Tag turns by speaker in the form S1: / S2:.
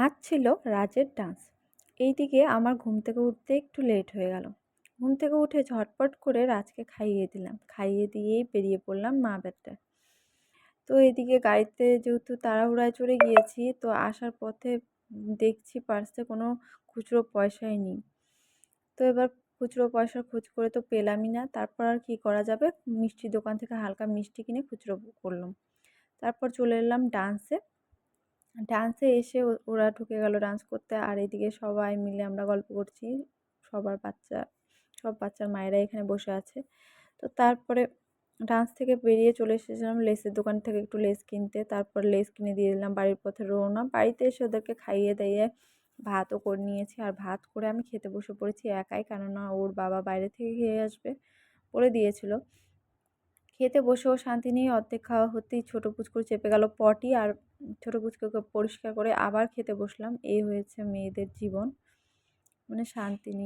S1: আজ ছিল রাজের ডান্স। এইদিকে আমার ঘুম থেকে উঠতে একটু লেট হয়ে গেল। ঘুম থেকে উঠে ঝটপট করে রাজকে খাইয়ে দিলাম, খাইয়ে দিয়েই বেরিয়ে পড়লাম মা বেটায়। তো এদিকে গাড়িতে যেহেতু তাড়াহুড়ায় চড়ে গিয়েছি, তো আসার পথে দেখছি পার্সে কোনো খুচরো পয়সাই নেই। তো এবার খুচরো পয়সার খোঁজ করে তো পেলামই না। তারপর আর কি করা যাবে, মিষ্টির দোকান থেকে হালকা মিষ্টি কিনে খুচরো করলাম। তারপর চলে এলাম ডান্সে। ডান্সে এসে ওরা ঢুকে গেল ডান্স করতে, আর এদিকে সবাই মিলে আমরা গল্প করছি। সব বাচ্চার মায়েরা এখানে বসে আছে। তো তারপরে ডান্স থেকে বেরিয়ে চলে এসেছিলাম লেসের দোকান থেকে একটু লেস কিনতে। তারপর লেস কিনে দিয়ে দিলাম, বাড়ির পথে রওনা। বাড়িতে এসে ওদেরকে খাইয়ে দাইয়ে ভাতও করে নিয়েছি, আর ভাত করে আমি খেতে বসে পড়েছি একাই, কেননা ওর বাবা বাইরে থেকে খেয়ে আসবে বলে দিয়েছিল। খেতে বসেও শান্তি নেই, অর্ধেক খাওয়া হতেই ছোটো পুচকুর চেপে গেল পটি, আর ছোটো পুচকুকে পরিষ্কার করে আবার খেতে বসলাম। এই হয়েছে মেয়েদের জীবন, মানে শান্তি নেই।